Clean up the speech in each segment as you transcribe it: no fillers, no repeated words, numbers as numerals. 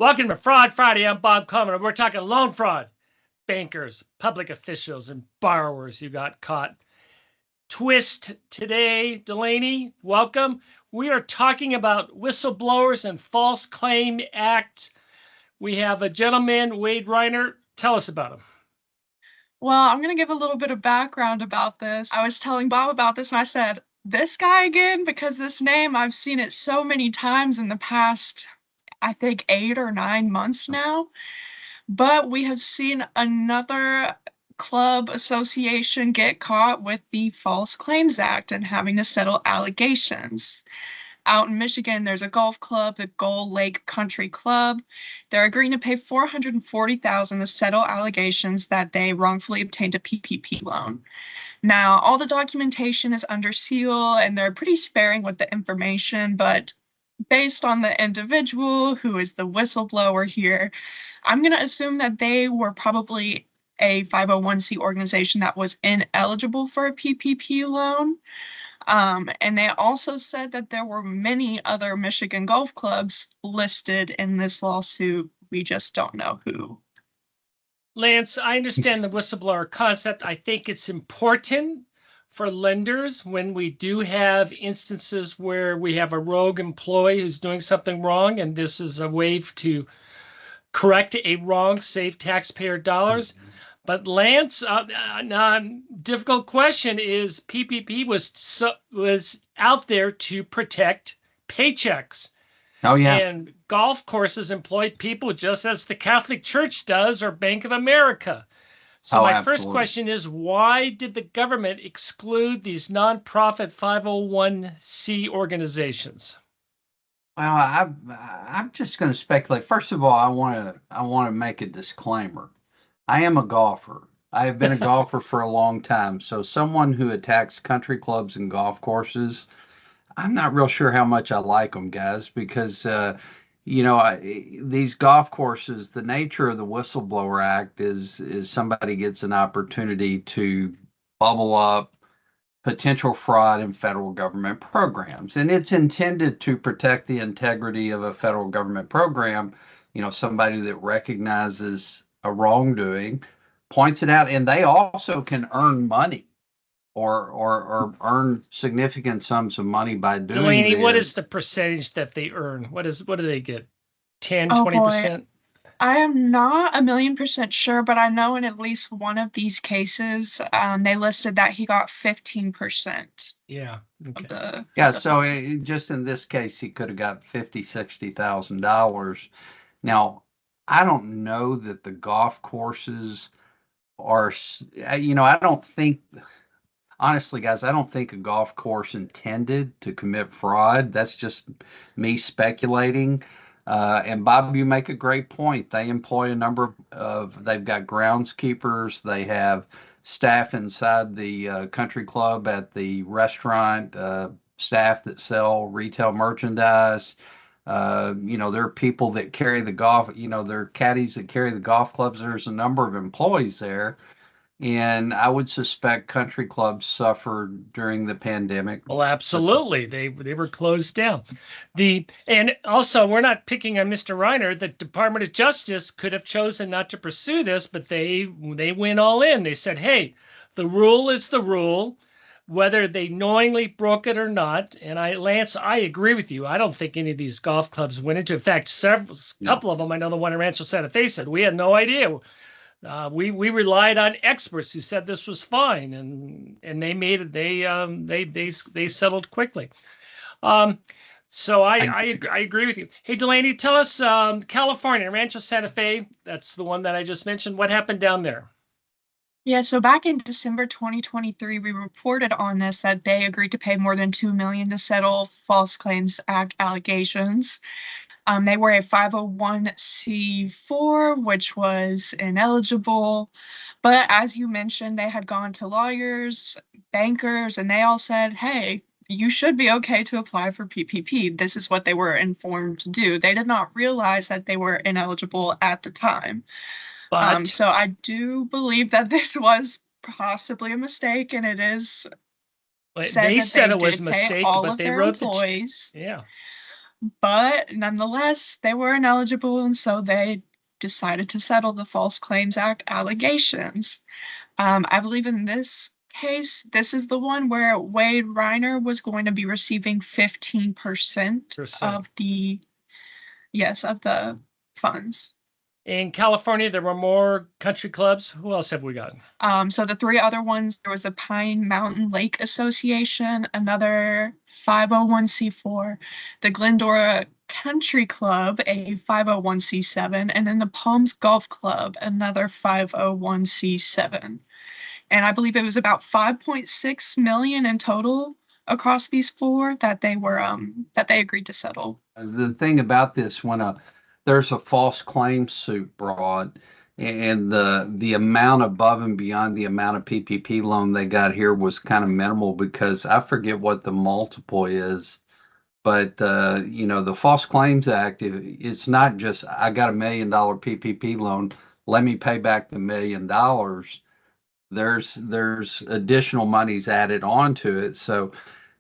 Welcome to Fraud Friday. I'm Bob Coleman. We're talking loan fraud, bankers, public officials, and borrowers who got caught. Twist today, Delaney, welcome. We are talking about whistleblowers and false claim act. We have a gentleman, Wade Reiner. Tell us about him. Well, I'm going to give a little bit of background about this. I was telling Bob about this and I said, this guy again, because this name, I've seen it so many times in the past, I think 8 or 9 months now. But we have seen another club association get caught with the False Claims Act and having to settle allegations. Out in Michigan, there's a golf club, the Gull Lake Country Club. They're agreeing to pay $440,000 to settle allegations that they wrongfully obtained a PPP loan. Now, all the documentation is under seal, and they're pretty sparing with the information, but based on the individual who is the whistleblower here, I'm going to assume that they were probably a 501c organization that was ineligible for a PPP loan. And they also said that there were many other Michigan golf clubs listed in this lawsuit. We just don't know who. Lance, I understand the whistleblower concept. I think it's important for lenders when we do have instances where we have a rogue employee who's doing something wrong, and this is a way to correct a wrong, save taxpayer dollars. But Lance, difficult question is PPP was out there to protect paychecks. Oh, yeah. And golf courses employ people just as the Catholic Church does or Bank of America. So my absolutely. first question is, why did the government exclude these nonprofit 501c organizations? Well, I'm just going to speculate. First of all, I want to make a disclaimer. I am a golfer. I have been a golfer for a long time. So someone who attacks country clubs and golf courses, I'm not real sure how much I like them, guys, because, these golf courses, the nature of the Whistleblower Act is somebody gets an opportunity to bubble up potential fraud in federal government programs. And it's intended to protect the integrity of a federal government program, somebody that recognizes a wrongdoing, points it out, and they also can earn money or earn significant sums of money by doing Delaney, this. what is the percentage that they earn? What do they get? 10, Oh, 20%? I am not 1,000,000% sure, but I know in at least one of these cases, they listed that he got 15%. Yeah. Okay. Just in this case, he could have got $50,000-$60,000. Now, I don't know that the golf courses are, I don't think, honestly, guys, I don't think a golf course intended to commit fraud. That's just me speculating. And Bob, you make a great point. They employ a number they've got groundskeepers, they have staff inside the country club, at the restaurant, staff that sell retail merchandise. There are people that carry the golf, there are caddies that carry the golf clubs. There's a number of employees there. And I would suspect country clubs suffered during the pandemic. Well, absolutely. They were closed down. And also, we're not picking on Mr. Reiner. The Department of Justice could have chosen not to pursue this, but they went all in. They said, hey, the rule is the rule, whether they knowingly broke it or not. And Lance, I agree with you. I don't think any of these golf clubs went into. In fact, couple of them, I know the one in Rancho Santa Fe said, we had no idea. We relied on experts who said this was fine, and they made it. They settled quickly. So I agree with you. Hey, Delaney, tell us, California, Rancho Santa Fe. That's the one that I just mentioned. What happened down there? Yeah, so back in December 2023, we reported on this that they agreed to pay more than $2 million to settle False Claims Act allegations. They were a 501c4, which was ineligible. But as you mentioned, they had gone to lawyers, bankers, and they all said, hey, you should be okay to apply for PPP. This is what they were informed to do. They did not realize that they were ineligible at the time. So I do believe that this was possibly a mistake, and it is They said it was a mistake, but they wrote employees. Yeah. But nonetheless, they were ineligible, and so they decided to settle the False Claims Act allegations. I believe in this case, this is the one where Wade Reiner was going to be receiving 15% of the, yes, of the funds. In California, there were more country clubs. Who else have we got? So the three other ones, there was the Pine Mountain Lake Association, another 501c4, the Glendora Country Club, a 501c7, and then the Palms Golf Club, another 501c7. And I believe it was about 5.6 million in total across these four that they agreed to settle. The thing about this, when there's a false claim suit brought, and the amount above and beyond the amount of PPP loan they got here was kind of minimal, because I forget what the multiple is, but the False Claims Act, it's not just I got $1 million PPP loan, let me pay back the $1 million. There's additional monies added onto it. So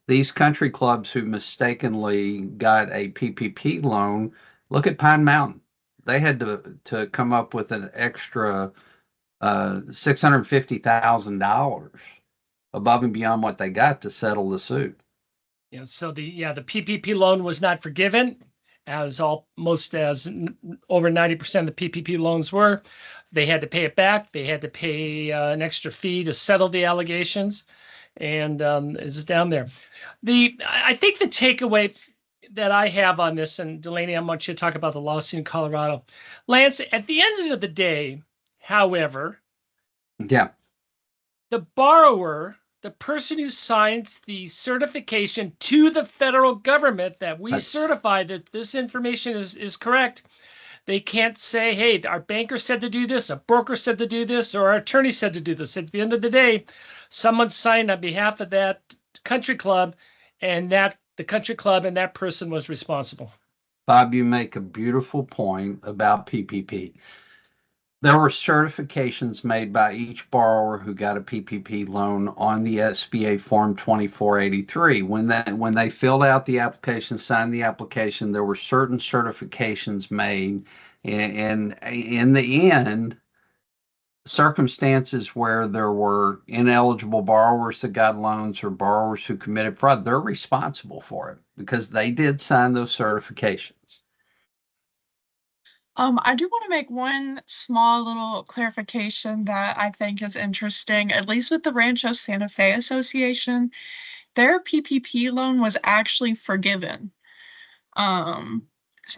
these country clubs who mistakenly got a PPP loan, look at Pine Mountain. They had to come up with an extra $650,000 above and beyond what they got to settle the suit. Yeah. So the PPP loan was not forgiven, as over 90% of the PPP loans were. They had to pay it back. They had to pay an extra fee to settle the allegations, and it's down there. I think the takeaway that I have on this, and Delaney, I want you to talk about the lawsuit in Colorado. Lance, at the end of the day, however, the borrower, the person who signs the certification to the federal government that we certify that this information is correct, they can't say, hey, our banker said to do this, a broker said to do this, or our attorney said to do this. At the end of the day, someone signed on behalf of that country club, and the country club and that person was responsible. Bob, you make a beautiful point about PPP. There were certifications made by each borrower who got a PPP loan on the SBA Form 2483. When they filled out the application, signed the application, there were certain certifications made. And in the end, circumstances where there were ineligible borrowers that got loans or borrowers who committed fraud, they're responsible for it because they did sign those certifications. I do want to make one small little clarification that I think is interesting, at least with the Rancho Santa Fe Association. Their PPP loan was actually forgiven.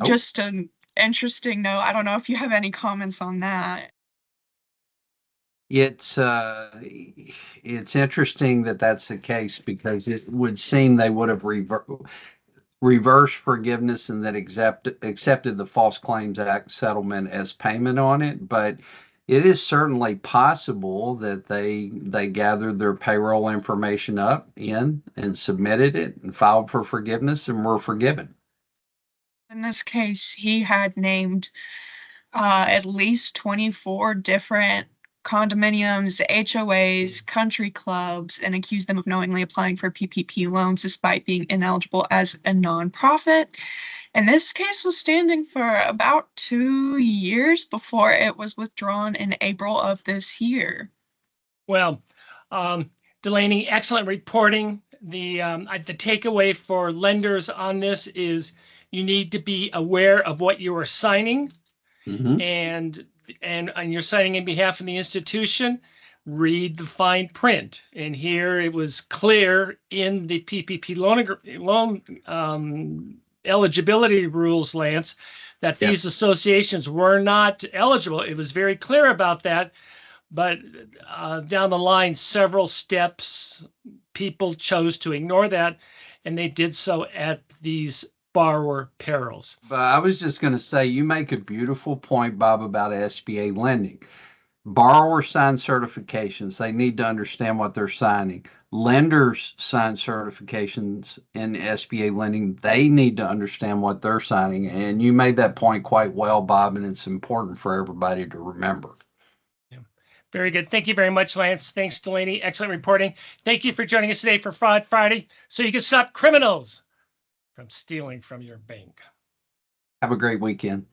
Just an interesting note. I don't know if you have any comments on that. It's interesting that that's the case, because it would seem they would have reverse forgiveness and then accepted the False Claims Act settlement as payment on it. But it is certainly possible that they gathered their payroll information up and submitted it and filed for forgiveness and were forgiven. In this case, he had named at least 24 different condominiums, HOAs, country clubs, and accused them of knowingly applying for PPP loans despite being ineligible as a nonprofit. And this case was standing for about 2 years before it was withdrawn in April of this year. Well, Delaney, excellent reporting. The takeaway for lenders on this is you need to be aware of what you are signing, and you're signing in behalf of the institution. Read the fine print. And here it was clear in the PPP loan eligibility rules, Lance, that these associations were not eligible. It was very clear about that. But down the line, several steps, people chose to ignore that, and they did so at these borrower perils. But I was just going to say, you make a beautiful point, Bob, about SBA lending. Borrowers sign certifications. They need to understand what they're signing. Lenders sign certifications in SBA lending. They need to understand what they're signing. And you made that point quite well, Bob, and it's important for everybody to remember. Very good. Thank you very much, Lance. Thanks, Delaney. Excellent reporting. Thank you for joining us today for Fraud Friday, so you can stop criminals. from stealing from your bank. Have a great weekend.